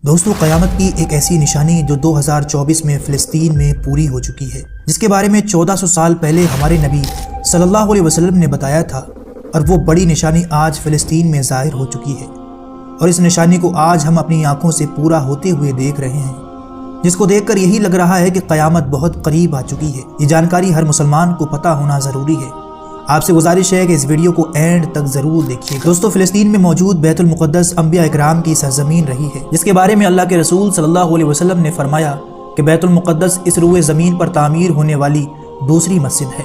دوستو، قیامت کی ایک ایسی نشانی جو 2024 میں فلسطین میں پوری ہو چکی ہے، جس کے بارے میں 1400 سال پہلے ہمارے نبی صلی اللہ علیہ وسلم نے بتایا تھا، اور وہ بڑی نشانی آج فلسطین میں ظاہر ہو چکی ہے، اور اس نشانی کو آج ہم اپنی آنکھوں سے پورا ہوتے ہوئے دیکھ رہے ہیں، جس کو دیکھ کر یہی لگ رہا ہے کہ قیامت بہت قریب آ چکی ہے۔ یہ جانکاری ہر مسلمان کو پتہ ہونا ضروری ہے۔ آپ سے گزارش ہے کہ اس ویڈیو کو اینڈ تک ضرور دیکھیے۔ دوستو، فلسطین میں موجود بیت المقدس انبیاء اکرام کی سرزمین رہی ہے، جس کے بارے میں اللہ کے رسول صلی اللہ علیہ وسلم نے فرمایا کہ بیت المقدس اس روئے زمین پر تعمیر ہونے والی دوسری مسجد ہے،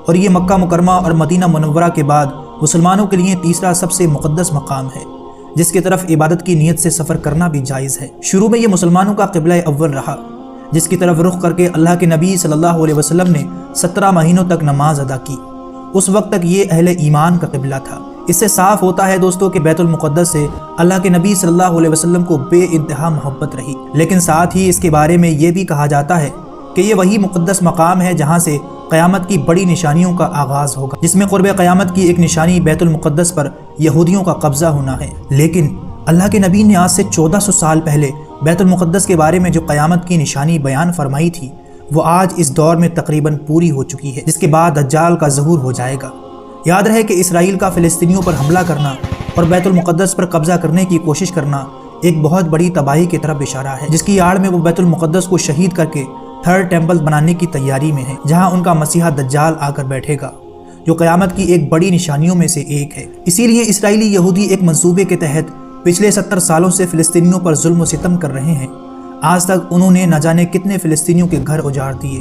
اور یہ مکہ مکرمہ اور مدینہ منورہ کے بعد مسلمانوں کے لیے تیسرا سب سے مقدس مقام ہے، جس کی طرف عبادت کی نیت سے سفر کرنا بھی جائز ہے۔ شروع میں یہ مسلمانوں کا قبلہ اول رہا، جس کی طرف رخ کر کے اللہ کے نبی صلی اللہ علیہ وسلم نے 17 مہینوں تک نماز ادا کی۔ اس وقت تک یہ اہل ایمان کا قبلہ تھا۔ اس سے صاف ہوتا ہے دوستو کہ بیت المقدس سے اللہ کے نبی صلی اللہ علیہ وسلم کو بے انتہا محبت رہی، لیکن ساتھ ہی اس کے بارے میں یہ بھی کہا جاتا ہے کہ یہ وہی مقدس مقام ہے جہاں سے قیامت کی بڑی نشانیوں کا آغاز ہوگا، جس میں قرب قیامت کی ایک نشانی بیت المقدس پر یہودیوں کا قبضہ ہونا ہے۔ لیکن اللہ کے نبی نے آج سے 1400 سال پہلے بیت المقدس کے بارے میں جو قیامت کی نشانی بیان فرمائی تھی، وہ آج اس دور میں تقریباً پوری ہو چکی ہے، جس کے بعد دجال کا ظہور ہو جائے گا۔ یاد رہے کہ اسرائیل کا فلسطینیوں پر حملہ کرنا اور بیت المقدس پر قبضہ کرنے کی کوشش کرنا ایک بہت بڑی تباہی کی طرف اشارہ ہے، جس کی آڑ میں وہ بیت المقدس کو شہید کر کے تھرڈ ٹیمپل بنانے کی تیاری میں ہے، جہاں ان کا مسیحا دجال آ کر بیٹھے گا، جو قیامت کی ایک بڑی نشانیوں میں سے ایک ہے۔ اسی لیے اسرائیلی یہودی ایک منصوبے کے تحت پچھلے 70 سالوں سے فلسطینیوں پر ظلم و ستم کر رہے ہیں۔ آج تک انہوں نے نہ جانے کتنے فلسطینیوں کے گھر اجاڑ دیے۔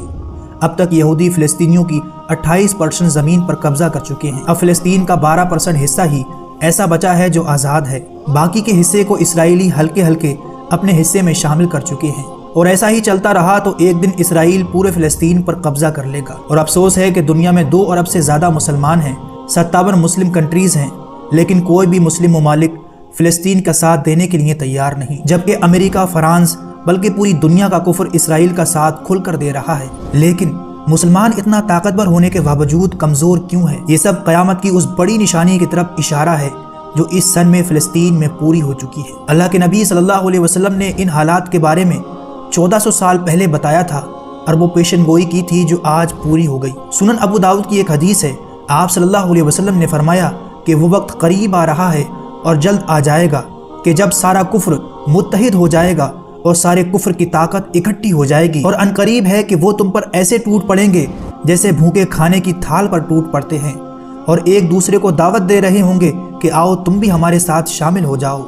اب تک یہودی فلسطینیوں کی 28% زمین پر قبضہ کر چکے ہیں۔ اب فلسطین کا 12% حصہ ہی ایسا بچا ہے جو آزاد ہے، باقی کے حصے کو اسرائیلی ہلکے ہلکے اپنے حصے میں شامل کر چکے ہیں، اور ایسا ہی چلتا رہا تو ایک دن اسرائیل پورے فلسطین پر قبضہ کر لے گا۔ اور افسوس ہے کہ دنیا میں 2 ارب سے زیادہ مسلمان ہیں، 57 مسلم کنٹریز ہیں، لیکن کوئی بھی مسلم ممالک فلسطین کا ساتھ دینے کے لیے تیار نہیں، جبکہ امریکہ، فرانس بلکہ پوری دنیا کا کفر اسرائیل کا ساتھ کھل کر دے رہا ہے۔ لیکن مسلمان اتنا طاقتور ہونے کے باوجود کمزور کیوں ہے؟ یہ سب قیامت کی اس بڑی نشانی کی طرف اشارہ ہے جو اس سن میں فلسطین میں پوری ہو چکی ہے۔ اللہ کے نبی صلی اللہ علیہ وسلم نے ان حالات کے بارے میں 1400 سال پہلے بتایا تھا، اور وہ پیشن گوئی کی تھی جو آج پوری ہو گئی۔ سنن ابو داؤد کی ایک حدیث ہے، آپ صلی اللہ علیہ وسلم نے فرمایا کہ وہ وقت قریب آ رہا ہے اور جلد آ جائے گا کہ جب سارا کفر متحد ہو جائے گا اور سارے کفر کی طاقت اکٹھی ہو جائے گی، اور ان قریب ہے کہ وہ تم پر ایسے ٹوٹ پڑیں گے جیسے بھوکے کھانے کی تھال پر ٹوٹ پڑتے ہیں، اور ایک دوسرے کو دعوت دے رہے ہوں گے کہ آؤ تم بھی ہمارے ساتھ شامل ہو جاؤ،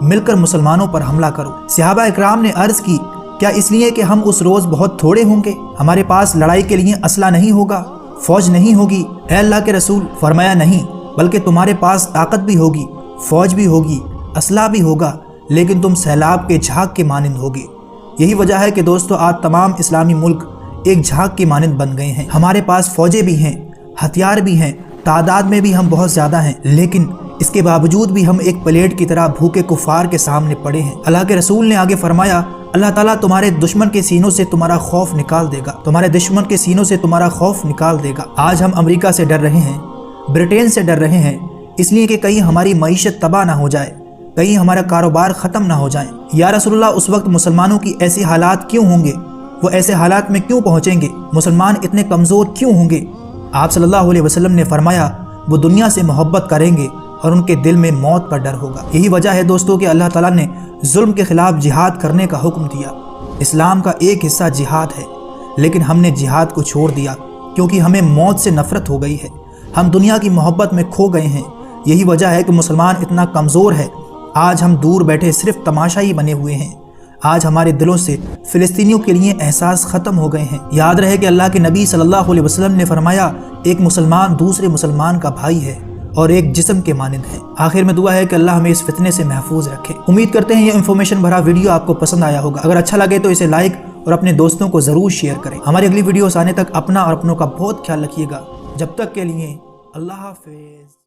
مل کر مسلمانوں پر حملہ کرو۔ صحابہ اکرام نے عرض کی، کیا اس لیے کہ ہم اس روز بہت تھوڑے ہوں گے؟ ہمارے پاس لڑائی کے لیے اسلحہ نہیں ہوگا، فوج نہیں ہوگی؟ اے اللہ کے رسول، فرمایا نہیں، بلکہ تمہارے پاس طاقت بھی ہوگی، فوج بھی ہوگی، اسلحہ بھی ہوگا، لیکن تم سیلاب کے جھاگ کے مانند ہوگے۔ یہی وجہ ہے کہ دوستو آج تمام اسلامی ملک ایک جھاگ کے مانند بن گئے ہیں۔ ہمارے پاس فوجیں بھی ہیں، ہتھیار بھی ہیں، تعداد میں بھی ہم بہت زیادہ ہیں، لیکن اس کے باوجود بھی ہم ایک پلیٹ کی طرح بھوکے کفار کے سامنے پڑے ہیں۔ اللہ کے رسول نے آگے فرمایا، اللہ تعالیٰ تمہارے دشمن کے سینوں سے تمہارا خوف نکال دے گا، تمہارے دشمن کے سینوں سے تمہارا خوف نکال دے گا۔ آج ہم امریکہ سے ڈر رہے ہیں، برطانیہ سے ڈر رہے ہیں، اس لیے کہ کہیں ہماری معیشت تباہ نہ ہو جائے، کہیں ہمارا کاروبار ختم نہ ہو جائیں۔ یا رسول اللہ، اس وقت مسلمانوں کی ایسی حالات کیوں ہوں گے؟ وہ ایسے حالات میں کیوں پہنچیں گے؟ مسلمان اتنے کمزور کیوں ہوں گے؟ آپ صلی اللہ علیہ وسلم نے فرمایا، وہ دنیا سے محبت کریں گے اور ان کے دل میں موت کا ڈر ہوگا۔ یہی وجہ ہے دوستو کہ اللہ تعالیٰ نے ظلم کے خلاف جہاد کرنے کا حکم دیا۔ اسلام کا ایک حصہ جہاد ہے، لیکن ہم نے جہاد کو چھوڑ دیا کیونکہ ہمیں موت سے نفرت ہو گئی ہے، ہم دنیا کی محبت میں کھو گئے ہیں۔ یہی وجہ ہے کہ مسلمان اتنا کمزور ہے۔ آج ہم دور بیٹھے صرف تماشائی بنے ہوئے ہیں۔ آج ہمارے دلوں سے فلسطینیوں کے لیے احساس ختم ہو گئے ہیں۔ یاد رہے کہ اللہ کے نبی صلی اللہ علیہ وسلم نے فرمایا، ایک مسلمان دوسرے مسلمان کا بھائی ہے اور ایک جسم کے مانند ہے۔ آخر میں دعا ہے کہ اللہ ہمیں اس فتنے سے محفوظ رکھے۔ امید کرتے ہیں یہ انفارمیشن بھرا ویڈیو آپ کو پسند آیا ہوگا۔ اگر اچھا لگے تو اسے لائک اور اپنے دوستوں کو ضرور شیئر کریں۔ ہماری اگلی ویڈیوز آنے تک اپنا اور اپنوں کا بہت خیال رکھیے گا۔ جب تک کے لیے اللہ حافظ۔